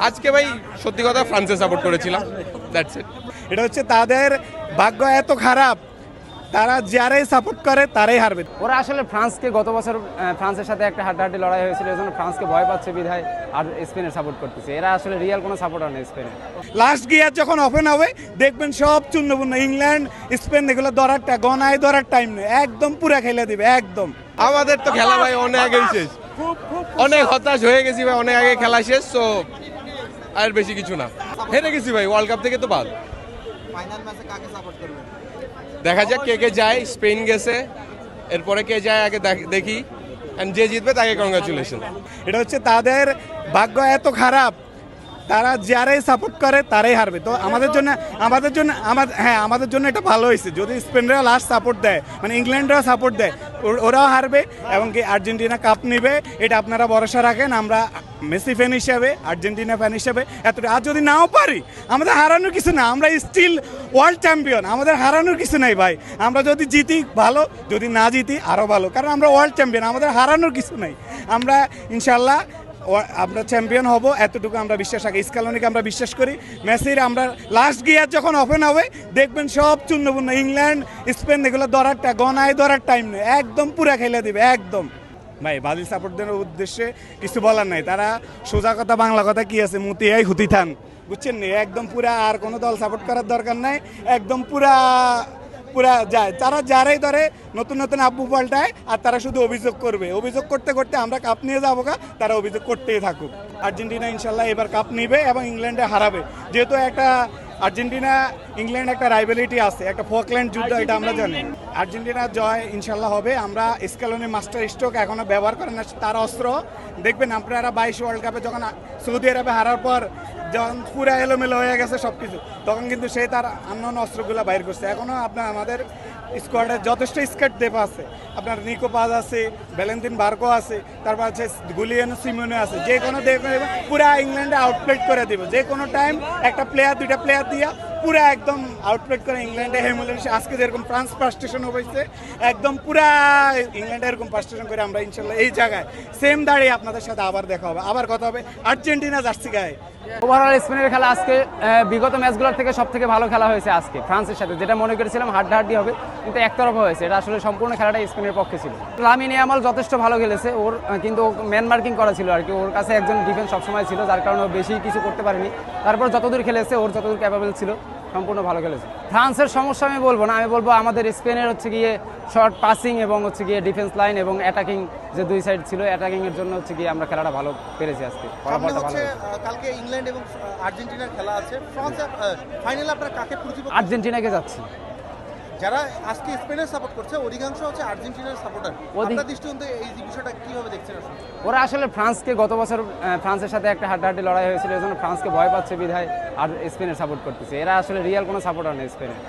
আজকে ভাই সত্যি কথা ফ্রান্সে সাপোর্ট করেছিলাম, দ্যাটস ইট। এটা হচ্ছে তাদের ভাগ্য এত খারাপ, তারা যারাই সাপোর্ট করে তারাই হারবে। ওরা আসলে ফ্রান্সকে গত বছর ফ্রান্সের সাথে একটা হাড্ডাহাড্ডি লড়াই হয়েছিল, এই জন্য ফ্রান্সকে ভয় পাচ্ছে বিধায় আর স্পেনের সাপোর্ট করতেছে। এরা আসলে রিয়াল কোনো সাপোর্টার নেই স্পেনের। লাস্ট গিয়ার যখন ওপেন হবে দেখবেন সব চূর্ণপূর্ণ, ইংল্যান্ড স্পেন এগুলো ধরারটা গনায় ধরার টাইম নেই, একদম পুরা খেলে দিবে একদম। আমাদের তো খেলা ভাই অনেক আগেই শেষ, অনেক হতাশ হয়ে গেছি ভাই, অনেক আগে খেলা শেষ, তো আর বেশি কিছু না। হেরে গেছি ভাই, ওয়ার্ল্ড কাপ থেকে তো বাদ। ফাইনাল ম্যাচে কাকে সাপোর্ট করবেন? দেখা যাক কে কে যায়, স্পেন গেছে, এরপরে কে যায় আগে দেখি, এন্ড যে জিতবে তাকে কংগ্রাচুলেশন। এটা হচ্ছে তাদের ভাগ্য এত খারাপ, তারা যারাই সাপোর্ট করে তারাই হারবে। তো আমাদের জন্য এটা ভালো হয়েছে যদি স্পেনরা লাস্ট সাপোর্ট দেয়, মানে ইংল্যান্ডরা সাপোর্ট দেয়, ওরাও হারবে এবং কি আর্জেন্টিনা কাপ নিবে, এটা আপনারা ভরসা রাখেন। আমরা মেসি ফ্যান হিসাবে, আর্জেন্টিনা ফ্যান হিসাবে এতটা, আর যদি নাও পারি আমাদের হারানোর কিছু না, আমরা স্টিল ওয়ার্ল্ড চ্যাম্পিয়ন, আমাদের হারানোর কিছু নাই ভাই। আমরা যদি জিতি ভালো, যদি না জিতি আরও ভালো, কারণ আমরা ওয়ার্ল্ড চ্যাম্পিয়ন, আমাদের হারানোর কিছু নাই। আমরা ইনশাল্লাহ আমরা চ্যাম্পিয়ন হব, এতটুকু আমরা বিশ্বাস রাখি। স্কালোনিকে আমরা বিশ্বাস করি, মেসির আমরা লাস্ট গিয়ার যখন ওপেন হবে দেখবেন সব চূর্ণপূর্ণ, ইংল্যান্ড স্পেন এগুলো ধরারটা গনায় ধরার টাইম নেই, একদম পুরা খেলে দিবে একদম। ভাই ব্রাজিল সাপোর্টদের উদ্দেশ্যে কিছু বলার নাই, তারা সোজা কথা বাংলা কথা কি আছে, মুতিয়াই হুতি থান, বুঝছেন নি? একদম পুরা, আর কোনো দল সাপোর্ট করার দরকার নাই, একদম পুরা যায়। তারা যারাই ধরে নতুন নতুন আব্বু পাল্টায় আর তারা শুধু অভিযোগ করবে, অভিযোগ করতে করতে আমরা কাপ নিয়ে যাবো গা, তারা অভিযোগ করতেই থাকুক। আর্জেন্টিনা ইনশাল্লাহ এবার কাপ নিবে এবং ইংল্যান্ডে হারাবে, যেহেতু একটা আর্জেন্টিনা ইংল্যান্ড একটা রাইভেলিটি আছে, একটা ফকল্যান্ড যুদ্ধ, এটা আমরা জানি। আর্জেন্টিনার জয় ইনশাল্লাহ হবে। আমরা স্ক্যালোনি মাস্টার স্ট্রোক এখনো ব্যবহার করেন না, তার অস্ত্র দেখবেন আপনারা 22 ওয়ার্ল্ড কাপে যখন সৌদি আরবে হারার পর যখন পুরা এলোমেলো হয়ে গেছে সব কিছু, তখন কিন্তু সে তার অন্যান্য অস্ত্রগুলো বাইর করছে। এখনও আপনার আমাদের স্কোয়াডে যথেষ্ট স্কেট দেপ আছে, আপনার নিকো পাজ আছে, ভ্যালেন্টিন বার্কো আছে, তারপর আছে গুলিয়ানো সিমোনে আছে, যে কোনো পুরা ইংল্যান্ডে আউটপ্লেট করে দেবে, যে কোনো টাইম একটা প্লেয়ার দুইটা প্লেয়ার দিয়া পুরা একদম আউটপ্লেট করে ইংল্যান্ডে হেমুলেন্স। আজকে যেরকম ফ্রান্স ফার্স্টেশন হয়েছে, একদম পুরা ইংল্যান্ডে এরকম ফার্স্টেশন করে আমরা ইনশাল্লাহ এই জায়গায় সেম দাঁড়িয়ে আপনাদের সাথে আবার দেখা হবে, আবার কথা হবে আর্জেন্টিনা জার্সি গায়ে। ওভারঅল স্পেনের খেলা আজকে বিগত ম্যাচগুলোর থেকে সব থেকে ভালো খেলা হয়েছে আজকে ফ্রান্সের সাথে, যেটা মনে করেছিলাম হাড্ডাহাড্ডি হবে কিন্তু একতরফা হয়েছে। এটা আসলে সম্পূর্ণ খেলাটা স্পেনের পক্ষে ছিল। লামিন ইয়ামাল যথেষ্ট ভালো খেলেছে, ওর কিন্তু ম্যান মার্কিং করা ছিল আর কি, ওর কাছে একজন ডিফেন্স সবসময় ছিল, যার কারণে ও বেশি কিছু করতে পারেনি। তারপর যতদূর খেলেছে, ওর যতদূর ক্যাপাবল ছিল, সম্পূর্ণ ভালো খেলেছে। ফ্রান্সের সমস্যা আমি বলবো না, আমি বলবো আমাদের স্পেনের হচ্ছে গিয়ে শর্ট পাসিং এবং হচ্ছে গিয়ে ডিফেন্স লাইন এবং অ্যাটাকিং যে দুই সাইড ছিল, অ্যাটাকিং এর জন্য হচ্ছে গিয়ে আমরা খেলাটা ভালো পেরেছি আজকে। সামনে হচ্ছে কালকে ইংল্যান্ড এবং আর্জেন্টিনার খেলা আছে, ফ্রান্স ফাইনালে আপনারা কাকে প্রতিপক্ষ? আর্জেন্টিনাকে যাচ্ছি। যারা আজকে স্পেনের সাপোর্ট করছে অধিকাংশ হচ্ছে আর্জেন্টিনার সাপোর্টার, আপনার দৃষ্টিতে এই বিষয়টা কিভাবে দেখছেন আসলে? ওরা আসলে ফ্রান্সকে গত বছর ফ্রান্সের সাথে একটা হাড্ডাহাড্ডি লড়াই হয়েছিল, এই জন্য ফ্রান্সকে ভয় পাচ্ছে বিধায় আর স্পেনের সাপোর্ট করতেছে। এরা আসলে রিয়াল কোনো সাপোর্টার নেই স্পেনের।